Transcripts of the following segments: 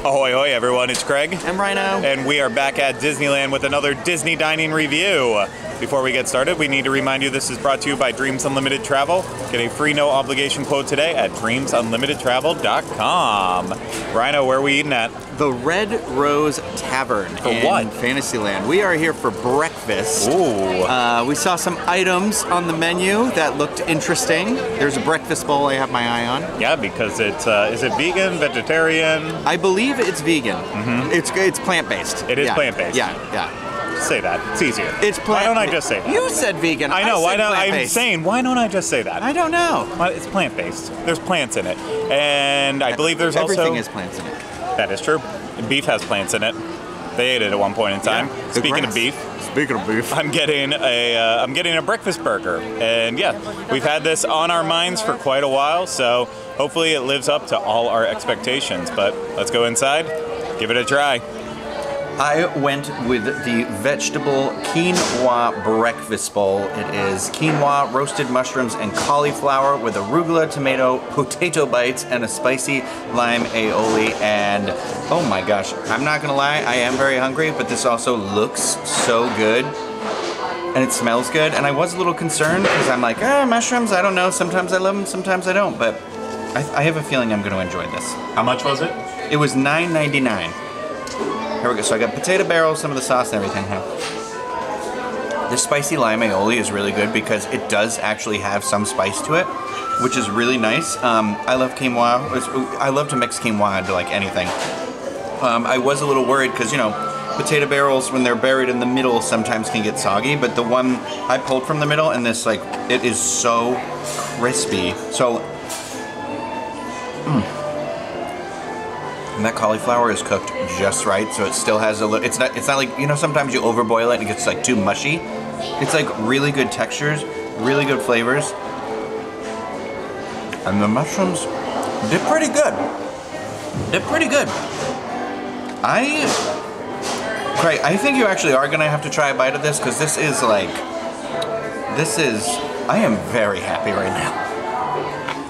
Ahoy, hoy, everyone. It's Craig. I'm Rhino. And we are back at Disneyland with another Disney Dining Review. Before we get started, we need to remind you this is brought to you by Dreams Unlimited Travel. Get a free no obligation quote today at dreamsunlimitedtravel.com. Rhino, where are we eating at? The Red Rose Tavern in Fantasyland. We are here for breakfast. Ooh. We saw some items on the menu that looked interesting. There's a breakfast bowl I have my eye on. Yeah, because it's, is it vegan, vegetarian? I believe it's vegan. Mm-hmm. It's plant-based. It is plant-based. Yeah. Say that. It's easier. It's plant. Why don't I just say that? You said vegan. I know. Why don't I'm saying? Why don't I just say that? I don't know. Well, it's plant-based. There's plants in it, and I believe there's everything has plants in it. That is true. Beef has plants in it. They ate it at one point in time. Yeah, Speaking of beef, I'm getting a breakfast burger, and yeah, we've had this on our minds for quite a while. So hopefully it lives up to all our expectations. But let's go inside, give it a try. I went with the vegetable quinoa breakfast bowl. It is quinoa, roasted mushrooms, and cauliflower with arugula, tomato, potato bites, and a spicy lime aioli. And oh my gosh, I'm not gonna lie, I am very hungry, but this also looks so good. And it smells good. And I was a little concerned because I'm like, mushrooms, I don't know. Sometimes I love them, sometimes I don't. But I have a feeling I'm gonna enjoy this. How much was it? It was $9.99. Here we go. So I got potato barrels, some of the sauce and everything here. This spicy lime aioli is really good because it does actually have some spice to it, which is really nice. I love quinoa. I love to mix quinoa into like anything. I was a little worried because, you know, potato barrels, when they're buried in the middle, sometimes can get soggy, but the one I pulled from the middle and this, like, it is so crispy. So, and that cauliflower is cooked just right, so it still has a little. It's not like, you know, sometimes you overboil it and it gets like too mushy. It's like really good textures, really good flavors, and the mushrooms did pretty good. Craig, I think you actually are gonna have to try a bite of this because this is. I am very happy right now.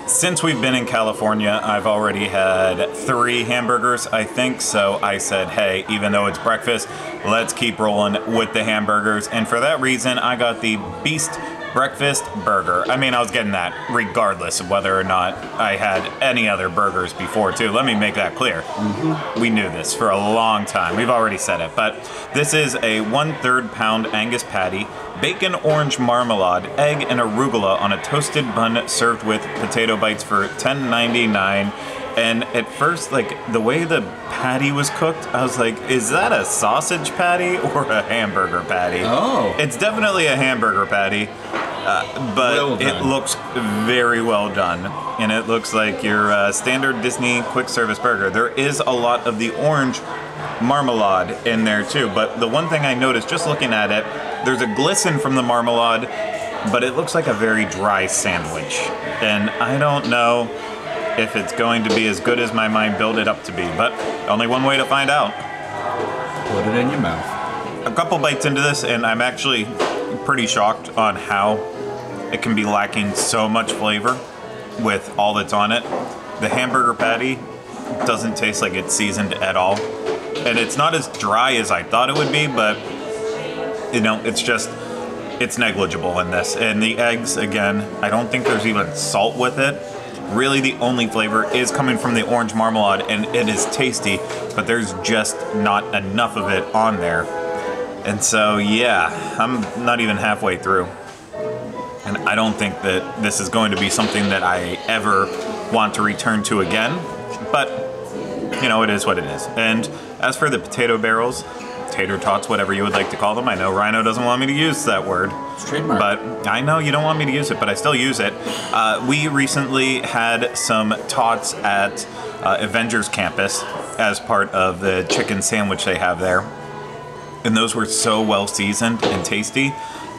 Since we've been in California, I've already had 3 hamburgers, I think, so I said, hey, even though it's breakfast, let's keep rolling with the hamburgers, and for that reason, I got the Beast Breakfast Burger. I mean, I was getting that regardless of whether or not I had any other burgers before, too. Let me make that clear. Mm-hmm. We knew this for a long time. We've already said it, but this is a 1/3 pound Angus patty, bacon orange marmalade, egg, and arugula on a toasted bun served with potato bites for $10.99. And at first, like, the way the patty was cooked, I was like, is that a sausage patty or a hamburger patty? Oh. It's definitely a hamburger patty, but it looks very well done. And it looks like your standard Disney quick service burger. There is a lot of the orange marmalade in there too, but the one thing I noticed just looking at it, there's a glisten from the marmalade, but it looks like a very dry sandwich. And I don't know if it's going to be as good as my mind built it up to be, but only one way to find out. Put it in your mouth. A couple bites into this, and I'm actually pretty shocked on how it can be lacking so much flavor with all that's on it. The hamburger patty doesn't taste like it's seasoned at all. And it's not as dry as I thought it would be, but, you know, it's negligible in this. And the eggs, again, I don't think there's even salt with it. Really, the only flavor is coming from the orange marmalade, and it is tasty, but there's just not enough of it on there. And so, yeah, I'm not even halfway through. And I don't think that this is going to be something that I ever want to return to again, but, you know, it is what it is. And as for the potato barrels, tater tots, whatever you would like to call them. I know Rhino doesn't want me to use that word. It's trademark. But I know you don't want me to use it, but I still use it. We recently had some tots at Avengers Campus as part of the chicken sandwich they have there. And those were so well seasoned and tasty.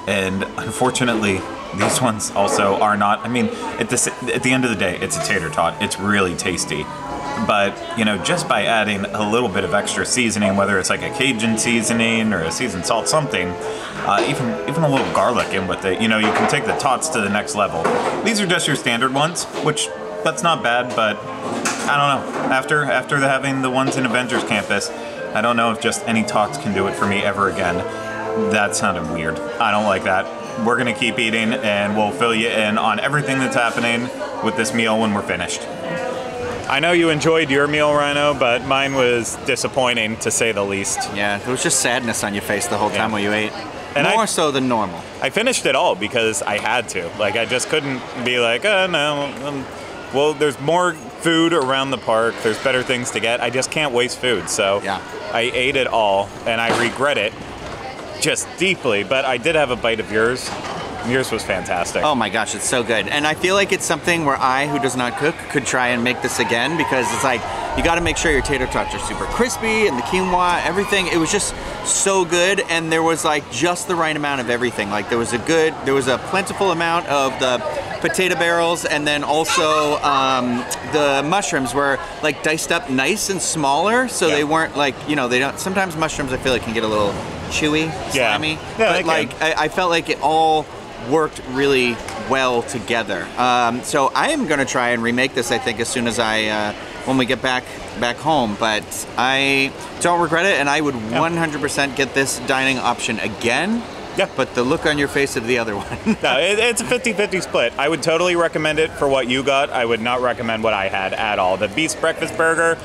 And unfortunately, these ones also are not. I mean, at the end of the day, it's a tater tot. It's really tasty. But, you know, just by adding a little bit of extra seasoning, whether it's like a Cajun seasoning or a seasoned salt, something, even a little garlic in with it, you know, you can take the tots to the next level. These are just your standard ones, which that's not bad, but I don't know. After having the ones in Avengers Campus, I don't know if just any tots can do it for me ever again. That sounded weird. I don't like that. We're gonna keep eating, and we'll fill you in on everything that's happening with this meal when we're finished. I know you enjoyed your meal, Rhino, but mine was disappointing to say the least. Yeah, there was just sadness on your face the whole time while you ate. And More so than normal. I finished it all because I had to. Like, I just couldn't be like, oh no. Well, there's more food around the park. There's better things to get. I just can't waste food. So yeah. I ate it all, and I regret it just deeply. But I did have a bite of yours. Yours was fantastic. Oh my gosh, it's so good. And I feel like it's something where I, who does not cook, could try and make this again, because it's like, you gotta make sure your tater tots are super crispy and the quinoa, everything. It was just so good, and there was like just the right amount of everything. Like there was a plentiful amount of the potato barrels, and then also the mushrooms were like diced up nice and smaller, so they weren't like, you know, they don't, sometimes mushrooms I feel like can get a little chewy, slimy. Yeah, but like I felt like it all worked really well together. So I am gonna try and remake this, I think, as soon as when we get back home, but I don't regret it, and I would 100% get this dining option again. Yeah. But the look on your face of the other one. No, it's a 50-50 split. I would totally recommend it for what you got. I would not recommend what I had at all. The Beast Breakfast Burger,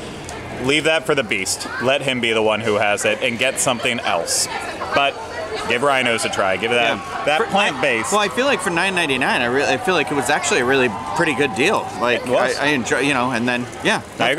leave that for the Beast. Let him be the one who has it, and get something else. But give Rhinos a try. Give it that plant-based. Well, I feel like for $9.99, I feel like it was actually a really pretty good deal. Like I enjoy, you know, and then I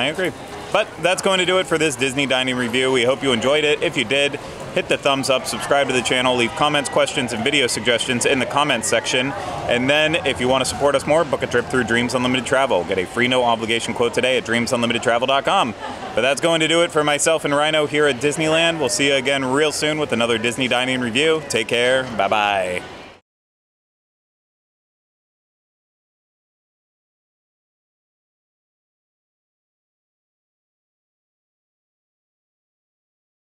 agree. But that's going to do it for this Disney dining review. We hope you enjoyed it. If you did, hit the thumbs up, subscribe to the channel, leave comments, questions, and video suggestions in the comments section. And then, if you want to support us more, book a trip through Dreams Unlimited Travel. Get a free no obligation quote today at dreamsunlimitedtravel.com. But that's going to do it for myself and Rhino here at Disneyland. We'll see you again real soon with another Disney dining review. Take care. Bye-bye.